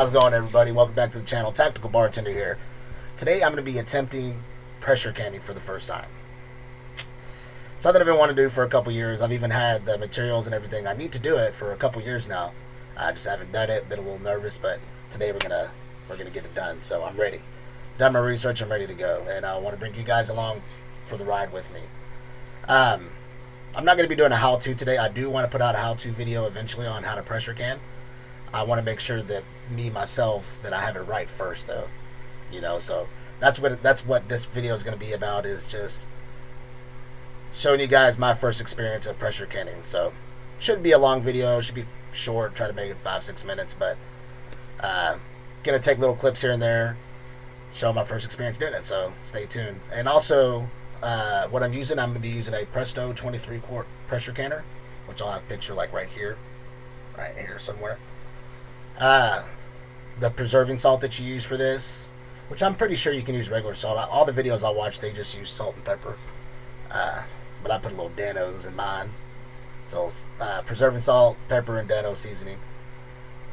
How's it going, everybody? Welcome back to the channel. Tactical Bartender here. Today I'm going to be attempting pressure canning for the first time. Something I've been wanting to do for a couple years. I've even had the materials and everything. I need to do it for a couple years now. I just haven't done it. Been a little nervous, but today we're gonna get it done. So I'm ready. Done my research. I'm ready to go, and I want to bring you guys along for the ride with me. I'm not going to be doing a how-to today. I do want to put out a how-to video eventually on how to pressure can. I want to make sure that myself, that I have it right first, though. So that's what this video is going to be about, is just showing you guys my first experience of pressure canning. So shouldn't be a long video. Should be short. Try to make it 5-6 minutes, but gonna take little clips here and there, show my first experience doing it. So stay tuned. And also, what I'm going to be using a Presto 23-quart pressure canner, which I'll have a picture like right here somewhere. The preserving salt that you use for this, which I'm pretty sure you can use regular salt. All the videos I watch, they just use salt and pepper. But I put a little Dano's in mine. So preserving salt, pepper, and Dano seasoning.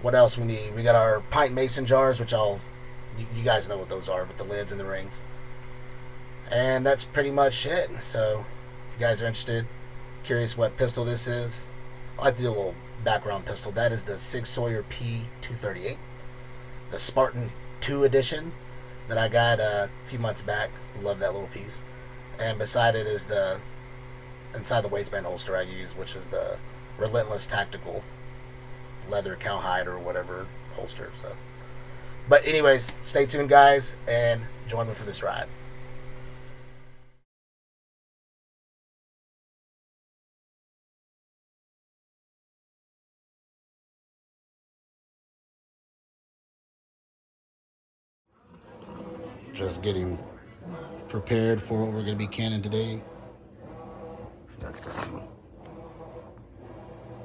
What else we need? We got our pint mason jars, which you guys know what those are, with the lids and the rings. And that's pretty much it. So if you guys are interested, curious what pistol this is, I like to do a little background pistol. That is the Sig Sauer P238, the Spartan 2 edition that I got a few months back. Love that little piece. And beside it is the inside the waistband holster I use, which is the Relentless Tactical leather cowhide or whatever holster. So, but anyways, stay tuned, guys, and join me for this ride. Just getting prepared for what we're going to be canning today. Got some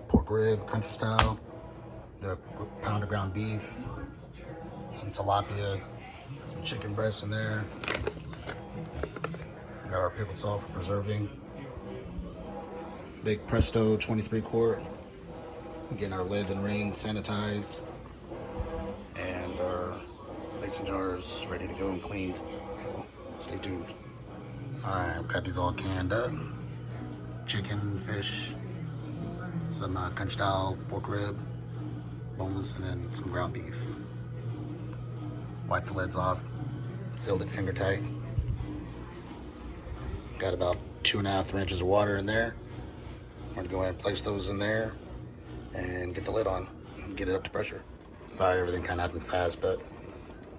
pork rib, country style, the pound of ground beef, some tilapia, some chicken breasts in there. We got our pickled salt for preserving. Big Presto 23-quart. Getting our lids and rings sanitized. And our mason jars ready to go and cleaned. So stay tuned. Alright, we've got these all canned up. Chicken, fish, some country style pork rib, boneless, and then some ground beef. Wipe the lids off, sealed it finger tight. Got about 2.5 inches of water in there. I'm gonna go ahead and place those in there and get the lid on and get it up to pressure. Sorry, everything kind of happened fast, but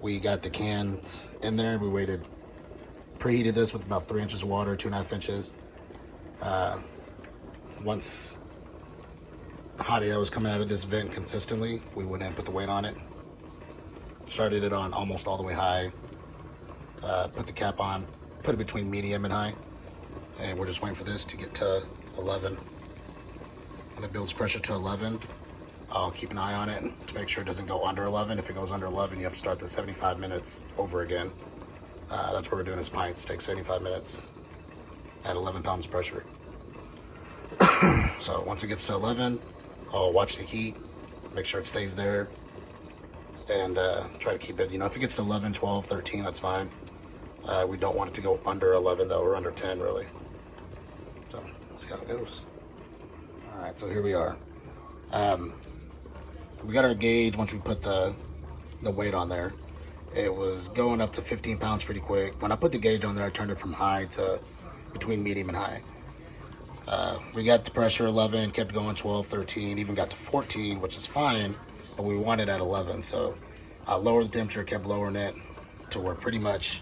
we got the cans in there. We preheated this with about 3 inches of water, 2.5 inches. Once hot air was coming out of this vent consistently, we went in and put the weight on it. Started it on almost all the way high. Put the cap on, put it between medium and high. And we're just waiting for this to get to 11. When it builds pressure to 11, I'll keep an eye on it to make sure it doesn't go under 11. If it goes under 11, you have to start the 75 minutes over again. That's what we're doing as pints. Take 75 minutes at 11 pounds pressure. So once it gets to 11, I'll watch the heat, make sure it stays there, and try to keep it, if it gets to 11, 12, 13, that's fine. We don't want it to go under 11 though, or under 10 really. So let's see how it goes. All right, so here we are. We got our gauge. Once we put the weight on there, it was going up to 15 pounds pretty quick. When I put the gauge on there, I turned it from high to between medium and high. We got the pressure 11, kept going 12, 13, even got to 14, which is fine, but we wanted at 11. So I lowered the temperature, kept lowering it to where pretty much,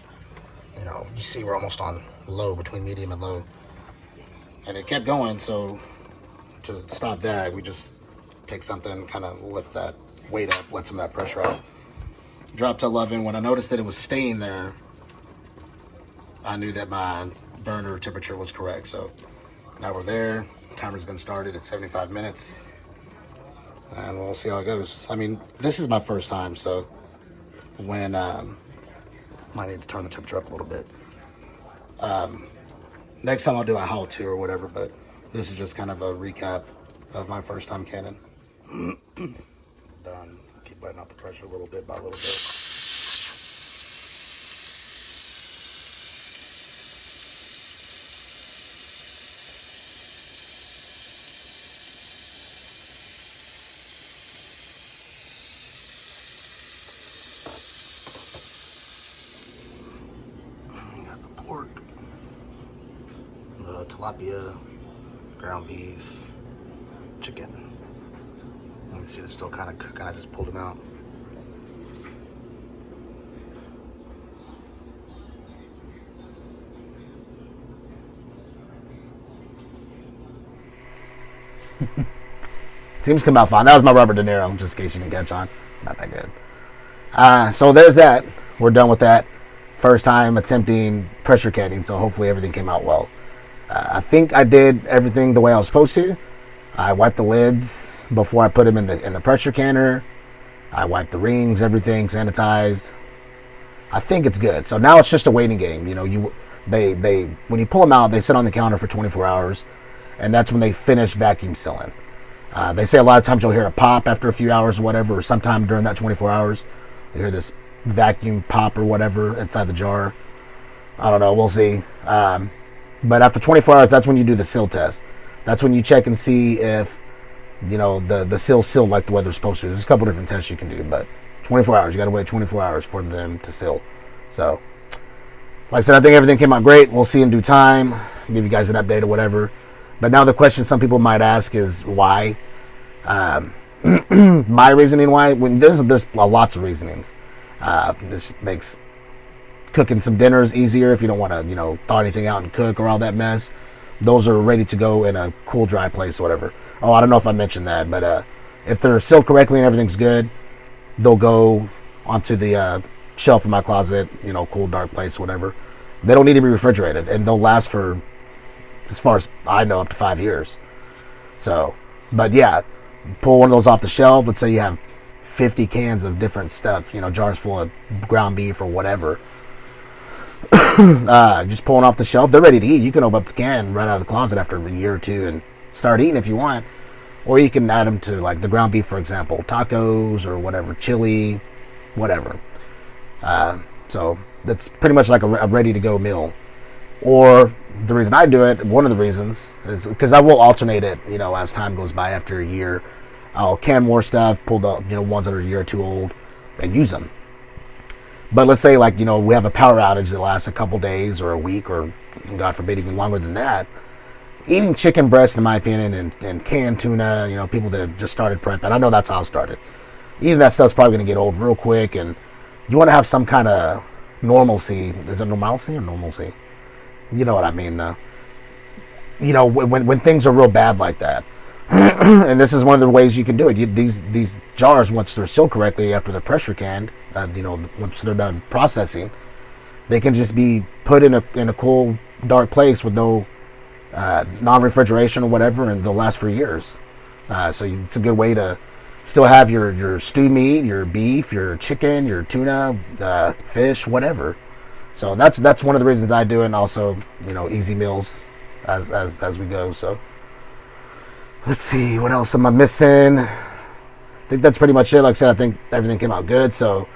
you see we're almost on low, between medium and low. And it kept going, so to stop that, we just take something, kind of lift that weight up, let some of that pressure out. Dropped to 11. When I noticed that it was staying there, I knew that my burner temperature was correct. So now we're there. Timer's been started at 75 minutes. And we'll see how it goes. I mean, this is my first time, so when might need to turn the temperature up a little bit. Next time I'll do a how-to or whatever, but this is just kind of a recap of my first time canning. Done. Keep letting off the pressure a little bit by a little bit. Got the pork, the tilapia, ground beef, chicken. You can see they're still kind of cooking. I just pulled them out. Seems to come out fine. That was my rubber De Niro, just in case you didn't catch on. It's not that good. So there's that. We're done with that. First time attempting pressure canning, so hopefully everything came out well. I think I did everything the way I was supposed to. I wiped the lids before I put them in the pressure canner. I wiped the rings, everything sanitized. I think it's good. So now it's just a waiting game. You know, they when you pull them out, they sit on the counter for 24 hours, and that's when they finish vacuum sealing. They say a lot of times you'll hear a pop after a few hours or whatever, or sometime during that 24 hours, you hear this vacuum pop or whatever inside the jar. I don't know. We'll see. But after 24 hours, that's when you do the seal test. That's when you check and see if, you know, the seal's sealed like the way they're supposed to. There's a couple different tests you can do, but 24 hours. You got to wait 24 hours for them to seal. So, like I said, I think everything came out great. We'll see in due time. Give you guys an update or whatever. But now the question some people might ask is why. My reasoning why, when there's lots of reasonings. This makes cooking some dinners easier if you don't want to, you know, thaw anything out and cook or all that mess. Those are ready to go in a cool, dry place or whatever. Oh, I don't know if I mentioned that, but if they're sealed correctly and everything's good, they'll go onto the shelf in my closet, you know, cool, dark place, whatever. They don't need to be refrigerated, and they'll last for, as far as I know, up to 5 years. So, but yeah, pull one of those off the shelf. Let's say you have 50 cans of different stuff, you know, jars full of ground beef or whatever. Just pulling off the shelf, they're ready to eat. You can open up the can right out of the closet after a year or two and start eating if you want. Or you can add them to, like, the ground beef, for example, tacos or whatever, chili, whatever. So that's pretty much like a ready-to-go meal. Or the reason I do it, one of the reasons, is because I will alternate it, you know, as time goes by. After a year, I'll can more stuff, pull the, you know, ones that are a year or two old, and use them. But let's say, like, you know, we have a power outage that lasts a couple days or a week or, God forbid, even longer than that. Eating chicken breast, in my opinion, and canned tuna, you know, people that have just started prepping, I know that's how I started. Eating that stuff's probably going to get old real quick, and you want to have some kind of normalcy. Is it normalcy or normalcy? You know what I mean, though. You know, when things are real bad like that. And this is one of the ways you can do it. These jars, once they're sealed correctly after they're pressure canned, you know, once they're done processing, they can just be put in a cool, dark place with no non-refrigeration or whatever, and they'll last for years. So it's a good way to still have your stew meat, your beef, your chicken, your tuna, fish, whatever. So that's one of the reasons I do it, and also, you know, easy meals as we go. So let's see, what else am I missing? I think that's pretty much it. Like I said, I think everything came out good. So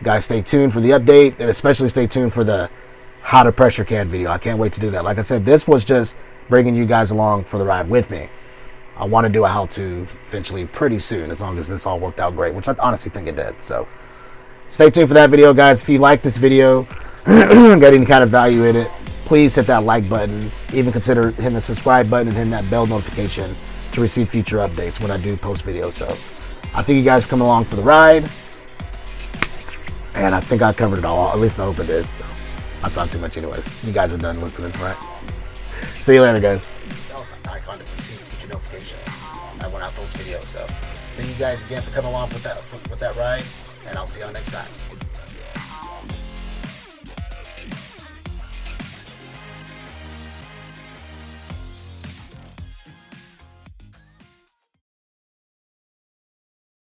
guys, stay tuned for the update, and especially stay tuned for the how to pressure can video. I can't wait to do that. Like I said, this was just bringing you guys along for the ride with me. I want to do a how-to eventually pretty soon, as long as this all worked out great, which I honestly think it did. So stay tuned for that video, guys. If you like this video, got any kind of value in it, please hit that like button. Even consider hitting the subscribe button and hitting that bell notification to receive future updates when I do post videos. So I think you guys are coming along for the ride, and I think I covered it all. At least I hope I did. So I talk too much anyways. You guys are done listening, right? See you later, guys. Icon to receive future notification when I post videos. So thank you guys again for coming along with that ride, and I'll see y'all next time.